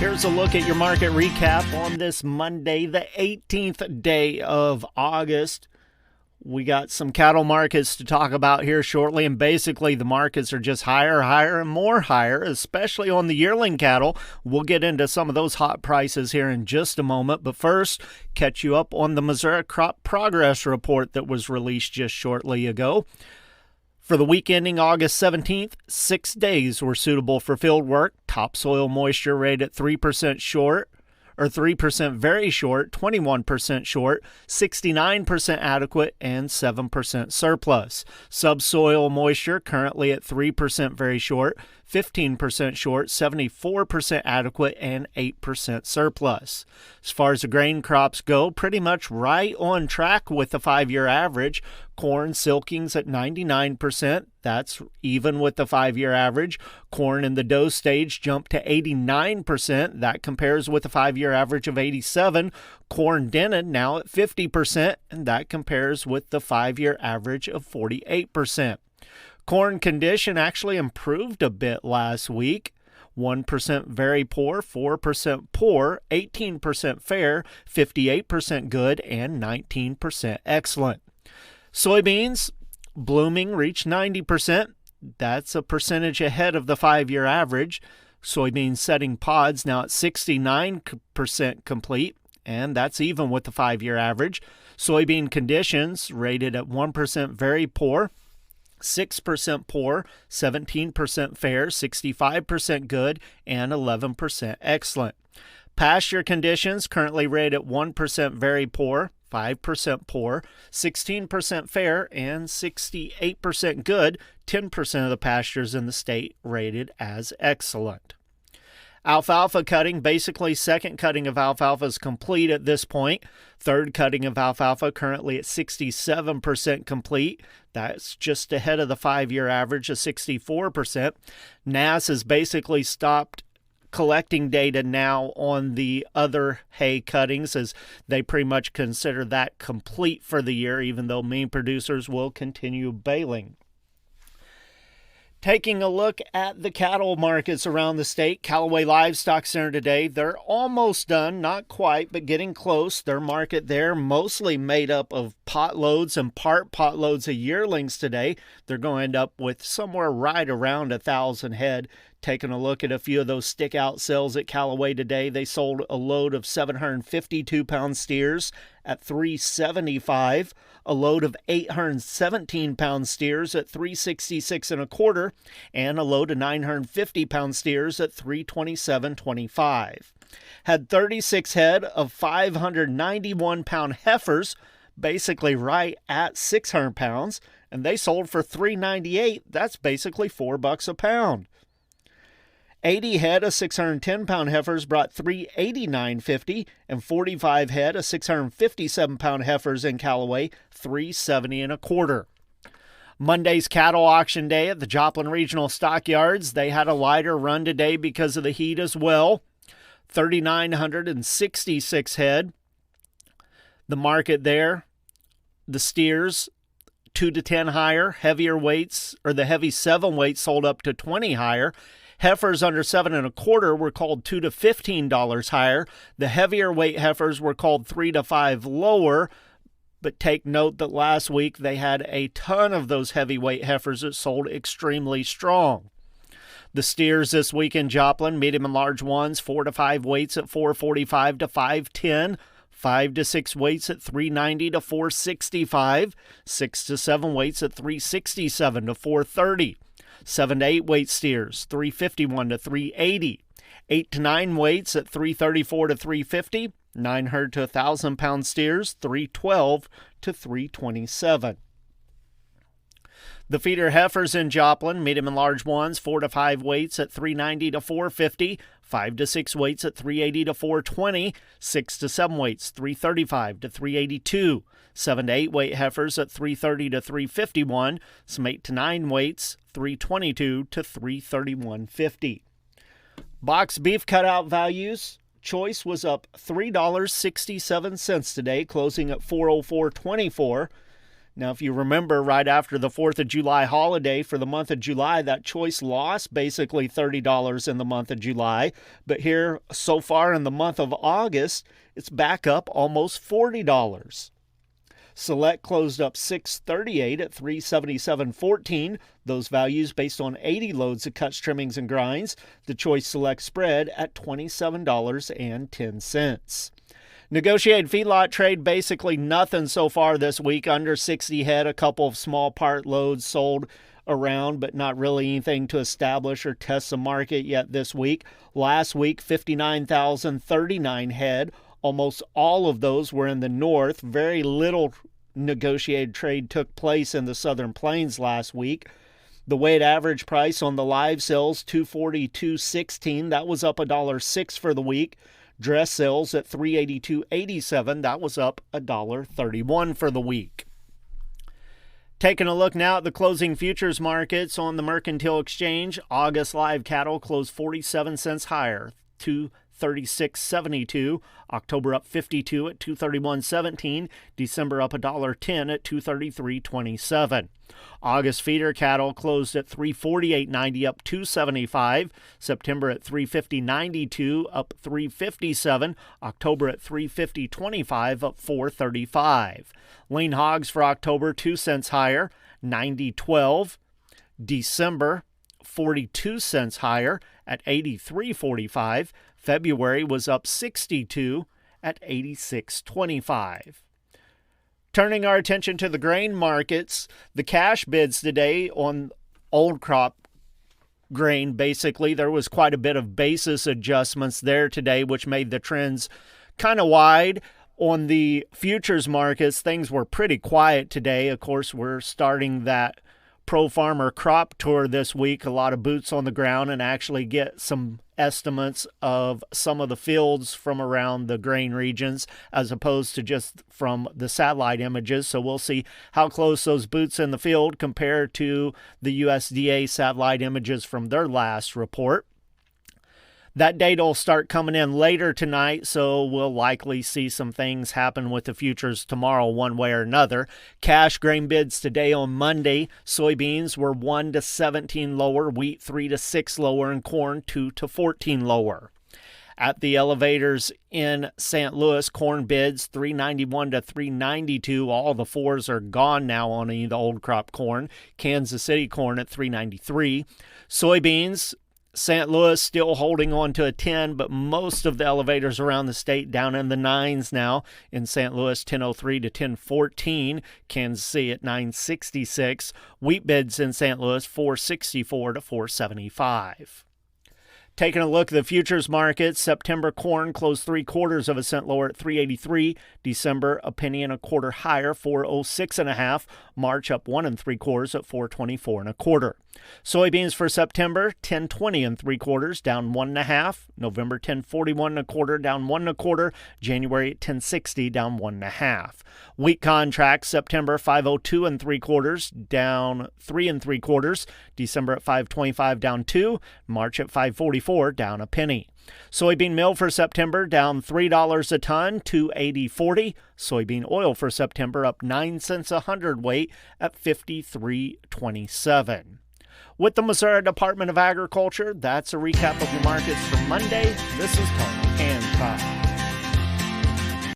Here's a look at your market recap on this Monday, the 18th day of August. We got some cattle markets to talk about here shortly, and basically the markets are just higher, and more higher, especially on the yearling cattle. We'll get into some of those hot prices here in just a moment, but first, catch you up on the Missouri Crop Progress Report that was released just shortly ago. For the week ending August 17th, 6 days were suitable for field work. Topsoil moisture rate at 3% short, or 3% very short, 21% short, 69% adequate, and 7% surplus. Subsoil moisture currently at 3% very short, 15% short, 74% adequate, and 8% surplus. As far as the grain crops go, pretty much right on track with the 5-year average. Corn silkings at 99%. That's even with the 5-year average. Corn in the dough stage jumped to 89%. That compares with the 5-year average of 87%. Corn dented now at 50%, and that compares with the 5-year average of 48%. Corn condition actually improved a bit last week. 1% very poor, 4% poor, 18% fair, 58% good, and 19% excellent. Soybeans blooming reached 90%. That's a percentage ahead of the 5-year average. Soybean setting pods now at 69% complete, and that's even with the 5-year average. Soybean conditions rated at 1% very poor, 6% poor, 17% fair, 65% good, and 11% excellent. Pasture conditions currently rated at 1% very poor, 5% poor, 16% fair, and 68% good. 10% of the pastures in the state rated as excellent. Alfalfa cutting, basically second cutting of alfalfa is complete at this point. Third cutting of alfalfa currently at 67% complete. That's just ahead of the 5-year average of 64%. NASS has basically stopped collecting data now on the other hay cuttings, as they pretty much consider that complete for the year, even though meat producers will continue baling. Taking a look at the cattle markets around the state, Callaway Livestock Center today, they're almost done, not quite, but getting close. Their market there mostly made up of pot loads and part pot loads of yearlings today. They're going to end up with somewhere right around 1,000 head. Taking a look at a few of those stick-out sales at Callaway today, they sold a load of 752-pound steers at $375, a load of 817-pound steers at $366 1/4, and a load of 950-pound steers at $327.25. Had 36 head of 591-pound heifers, basically right at 600 pounds, and they sold for $398. That's basically $4 a pound. 80 head of 610-pound heifers brought $389.50, and 45 head of 657-pound heifers in Callaway, $370 1/4. Monday's cattle auction day at the Joplin Regional Stockyards. They had a lighter run today because of the heat as well. 3,966 head. The market there, the steers 2 to 10 higher, heavier weights, or the heavy 7 weights sold up to 20 higher. Heifers under 7 1/4 were called $2 to $15 higher. The heavier weight heifers were called 3 to 5 lower. But take note that last week they had a ton of those heavyweight heifers that sold extremely strong. The steers this week in Joplin, medium and large ones, 4 to 5 weights at $445 to $510. 5 to 6 weights at $390 to $465. 6 to 7 weights at $367 to $430. 7 to 8 weight steers, $351 to $380. 8 to 9 weights at $334 to $350. 900 to 1,000-pound steers, $312 to $327. The feeder heifers in Joplin, medium and large ones, 4 to 5 weights at $390 to $450. 5 to 6 weights at $380 to $420. 6 to 7 weights, $335 to $382. 7 to 8 weight heifers at $330 to $351. Some 8 to 9 weights, $322 to $331.50. Box beef cutout values. Choice was up $3.67 today, closing at $404.24. Now, if you remember, right after the 4th of July holiday for the month of July, that choice lost basically $30 in the month of July. But here, so far in the month of August, it's back up almost $40. Select closed up 638 at 377.14. Those values based on 80 loads of cuts, trimmings, and grinds. The Choice Select spread at $27.10. Negotiated feedlot trade, basically nothing so far this week. Under 60 head, a couple of small part loads sold around, but not really anything to establish or test the market yet this week. Last week, 59,039 head. Almost all of those were in the north. Very little negotiated trade took place in the southern plains last week. The weighted average price on the live sales, $242.16. That was up $1.06 for the week. Dress sales at $382.87. That was up $1.31 for the week. Taking a look now at the closing futures markets on the Mercantile Exchange, August live cattle closed 47 cents higher, $236.72. October up 52 at $231.17. December up $1.10 at $233.27. August feeder cattle closed at $348.90, up $2.75. September at $350.92, up $3.57. October at $350.25, up $4.35. Lean hogs for October 2 cents higher, $90.12. December 42 cents higher at $83.45. February was up 62 at $86.25. Turning our attention to the grain markets, the cash bids today on old crop grain, basically, there was quite a bit of basis adjustments there today, which made the trends kind of wide. On the futures markets, things were pretty quiet today. Of course, we're starting that Pro Farmer Crop Tour this week, a lot of boots on the ground, and actually get some estimates of some of the fields from around the grain regions as opposed to just from the satellite images. So we'll see how close those boots in the field compare to the USDA satellite images from their last report. That data will start coming in later tonight, so we'll likely see some things happen with the futures tomorrow one way or another. Cash grain bids today on Monday. Soybeans were 1 to 17 lower, wheat 3 to 6 lower, and corn 2 to 14 lower. At the elevators in St. Louis, corn bids 391 to 392. All the fours are gone now on the old crop corn. Kansas City corn at 393. Soybeans, St. Louis still holding on to a 10, but most of the elevators around the state down in the 9s now. In St. Louis, 1003 to 1014. Kansas City at 966. Wheat bids in St. Louis, 464 to 475. Taking a look at the futures market, September corn closed 3/4 of a cent lower at 383. December a penny and a quarter higher, 406.5. March up 1 3/4 at 424 1/4. Soybeans for September 1020 3/4, down 1 1/2. November 1041 1/4, down 1 1/4. January at 1060, down 1 1/2. Wheat contracts September 502 3/4, down 3 3/4. December at 525, down 2. March at 544, down a penny. Soybean meal for September down $3 a ton, $2.80.40. Soybean oil for September up 9 cents a hundredweight at $53.27. With the Missouri Department of Agriculture, that's a recap of your markets for Monday. This is Tony Hancock.